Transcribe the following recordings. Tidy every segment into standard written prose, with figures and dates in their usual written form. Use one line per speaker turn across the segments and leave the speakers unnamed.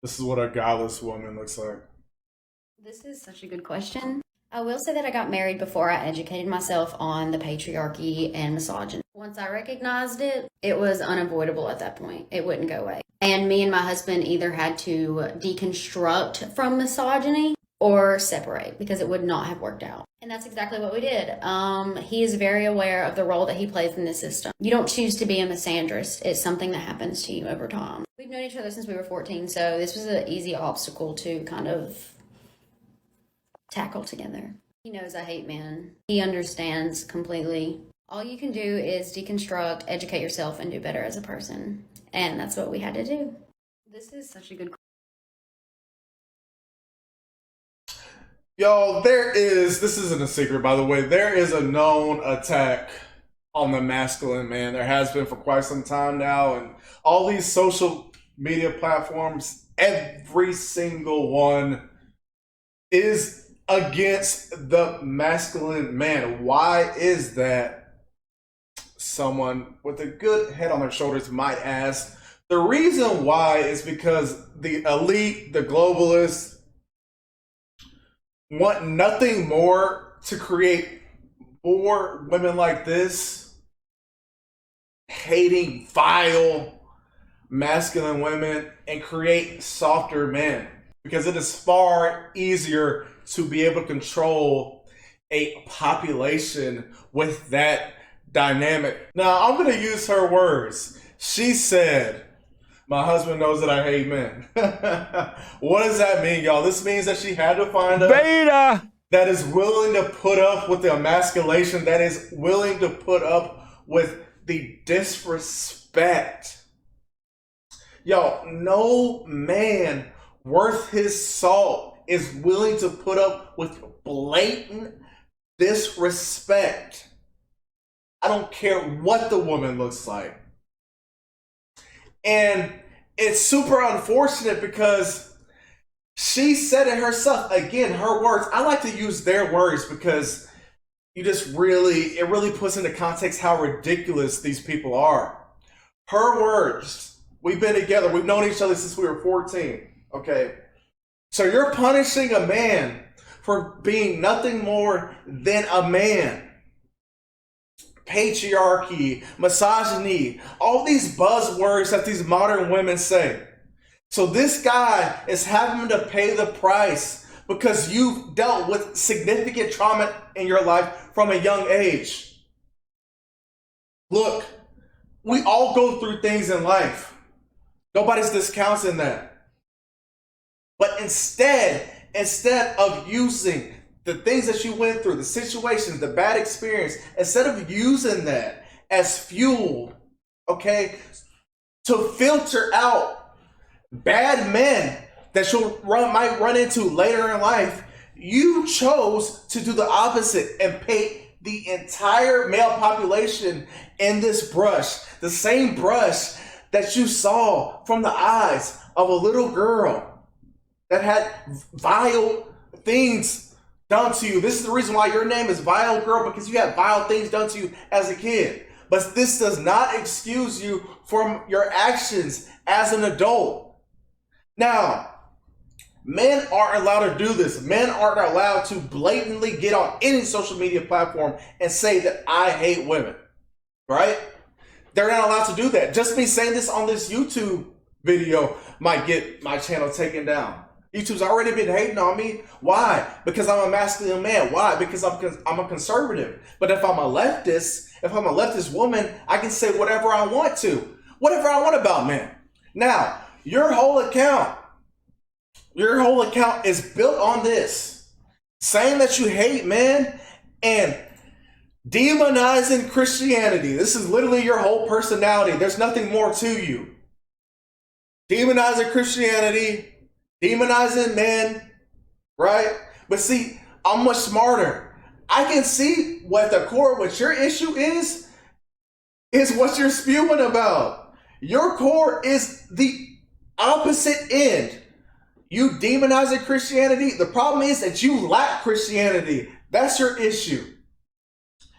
This is what a godless woman looks like.
This is such a good question. I will say that I got married before I educated myself on the patriarchy and misogyny. Once I recognized it, it was unavoidable at that point. It wouldn't go away. And me and my husband either had to deconstruct from misogyny or separate because it would not have worked out. And that's exactly what we did. He is very aware of the role that he plays in this system. You don't choose to be a misandrist. It's something that happens to you over time. We've known each other since we were 14, so this was an easy obstacle to kind of tackle together. He knows I hate men. He understands completely. All you can do is deconstruct, educate yourself, and do better as a person. And that's what we had to do. This is such a good.
Yo, this isn't a secret, by the way, there is a known attack on the masculine man. There has been for quite some time now, and all these social media platforms, every single one is against the masculine man. Why is that? Someone with a good head on their shoulders might ask. The reason why is because the elite, the globalists, want nothing more to create more women like this, hating vile masculine women, and create softer men, because it is far easier to be able to control a population with that dynamic. Now, I'm going to use her words. She said, "My husband knows that I hate men." What does that mean, y'all? This means that she had to find a beta that is willing to put up with the emasculation, that is willing to put up with the disrespect. Y'all, no man worth his salt is willing to put up with blatant disrespect. I don't care what the woman looks like. And it's super unfortunate because she said it herself. Again, her words. I like to use their words because it really puts into context how ridiculous these people are. Her words. We've been together. We've known each other since we were 14. Okay. So you're punishing a man for being nothing more than a man. Patriarchy, misogyny, all these buzzwords that these modern women say. So this guy is having to pay the price because you've dealt with significant trauma in your life from a young age. Look, we all go through things in life. Nobody's discounting that. But instead of using the things that you went through, the situations, the bad experience, instead of using that as fuel, okay, to filter out bad men that might run into later in life, you chose to do the opposite and paint the entire male population in this brush, the same brush that you saw from the eyes of a little girl that had vile things done to you. This is the reason why your name is Vile Girl, because you had vile things done to you as a kid. But this does not excuse you from your actions as an adult. Now, men aren't allowed to do this. Men aren't allowed to blatantly get on any social media platform and say that I hate women, right? They're not allowed to do that. Just me saying this on this YouTube video might get my channel taken down. YouTube's already been hating on me. Why? Because I'm a masculine man. Why? Because I'm a conservative. But if I'm a leftist woman, I can say whatever I want to. Whatever I want about men. Now, your whole account is built on this. Saying that you hate men and demonizing Christianity. This is literally your whole personality. There's nothing more to you. Demonizing Christianity, demonizing men, right? But see, I'm much smarter. I can see what the core, what your issue is what you're spewing about. Your core is the opposite end. You demonizing Christianity. The problem is that you lack Christianity. That's your issue.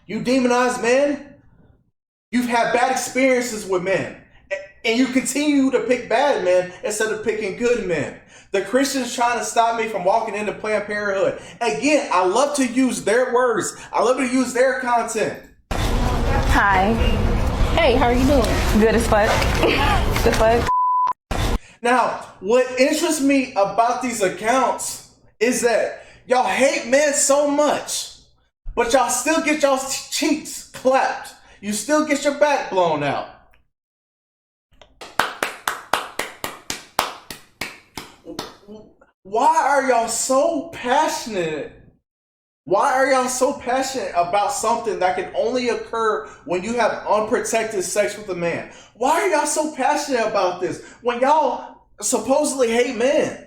You demonize men. You've had bad experiences with men. And you continue to pick bad men instead of picking good men. The Christians trying to stop me from walking into Planned Parenthood. Again, I love to use their words. I love to use their content.
Hi. Hey, how are you doing? Good as fuck. The fuck?
Now, what interests me about these accounts is that y'all hate men so much, but y'all still get y'all cheeks clapped. You still get your back blown out. Why are y'all so passionate? Why are y'all so passionate about something that can only occur when you have unprotected sex with a man? Why are y'all so passionate about this when y'all supposedly hate men?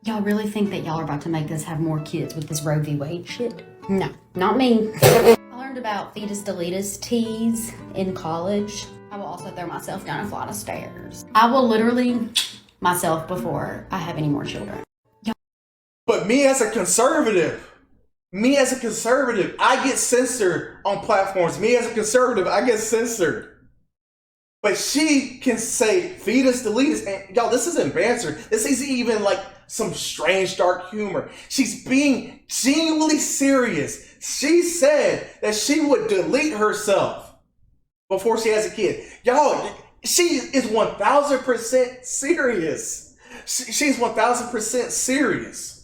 Y'all really think that y'all are about to make us have more kids with this Roe v. Wade shit? No, not me. I learned about fetus deletus teas in college. I will also throw myself down a flight of stairs. I will literally myself before I have any more children.
But me as a conservative, I get censored on platforms. Me as a conservative, I get censored. But she can say fetus deletus, and y'all, this isn't banter. This isn't even like some strange dark humor. She's being genuinely serious. She said that she would delete herself before she has a kid. Y'all, she is 1,000% serious. She's 1,000% serious.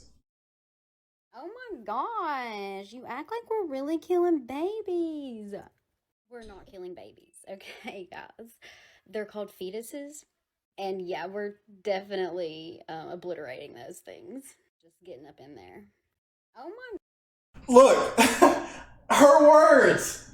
Oh my gosh, you act like we're really killing babies. We're not killing babies, okay, guys? They're called fetuses. And yeah, we're definitely obliterating those things. Just getting up in there. Oh my.
Look, her words.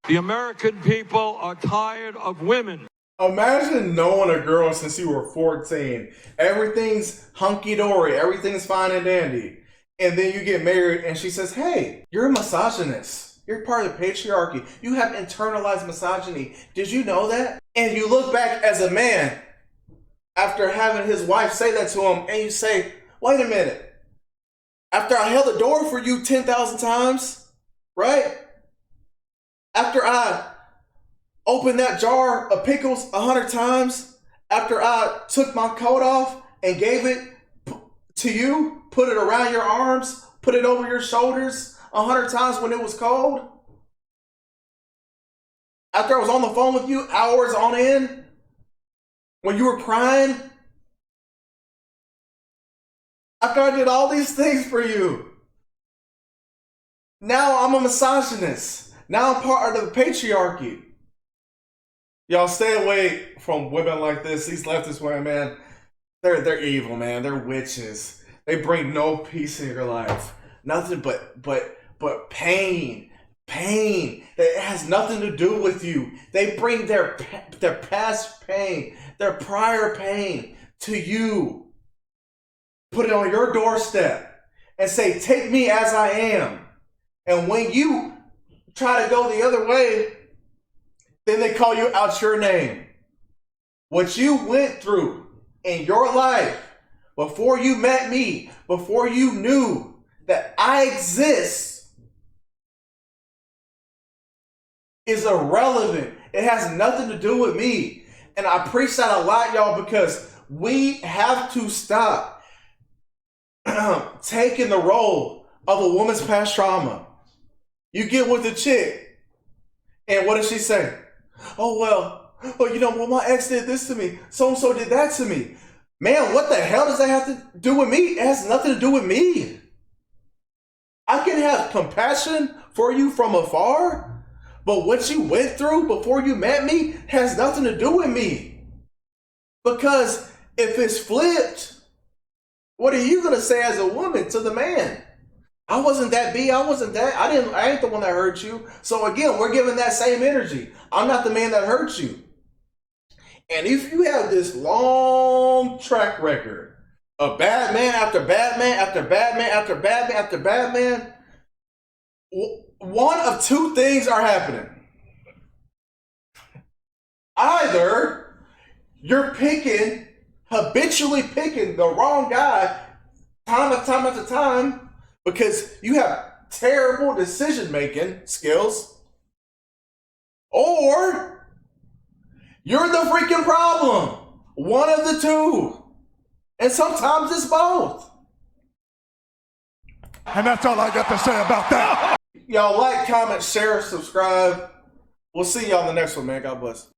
The American people are tired of women.
Imagine knowing a girl since you were 14. Everything's hunky-dory. Everything's fine and dandy. And then you get married and she says, hey, you're a misogynist. You're part of the patriarchy. You have internalized misogyny. Did you know that? And you look back as a man after having his wife say that to him and you say, wait a minute. After I held the door for you 10,000 times, right? After I opened that jar of pickles 100 times, after I took my coat off and gave it to you, put it around your arms, put it over your shoulders 100 times when it was cold, after I was on the phone with you hours on end, when you were crying, after I did all these things for you, now I'm a misogynist. Now I'm part of the patriarchy. Y'all stay away from women like this. These leftist women, man, they're evil, man. They're witches. They bring no peace in your life. Nothing but pain. Pain that has nothing to do with you. They bring their past pain, their prior pain to you. Put it on your doorstep and say, take me as I am. And when you try to go the other way, then they call you out your name. What you went through in your life before you met me, before you knew that I exist, is irrelevant. It has nothing to do with me. And I preach that a lot, y'all, because we have to stop taking the role of a woman's past trauma. You get with a chick, and what does she say? Oh, well, my ex did this to me. So-and-so did that to me. Man, what the hell does that have to do with me? It has nothing to do with me. I can have compassion for you from afar, but what you went through before you met me has nothing to do with me. Because if it's flipped, what are you going to say as a woman to the man? I wasn't that B. I wasn't that. I ain't the one that hurt you. So again, we're giving that same energy. I'm not the man that hurt you. And if you have this long track record of bad man after bad man after bad man after bad man after bad man, one of two things are happening. Either you're habitually picking the wrong guy time after time, because you have terrible decision-making skills, or You're the freaking problem. One of the two. And sometimes it's both.
And that's all I got to say about that.
Y'all like, comment, share, subscribe. We'll see y'all in the next one, man. God bless.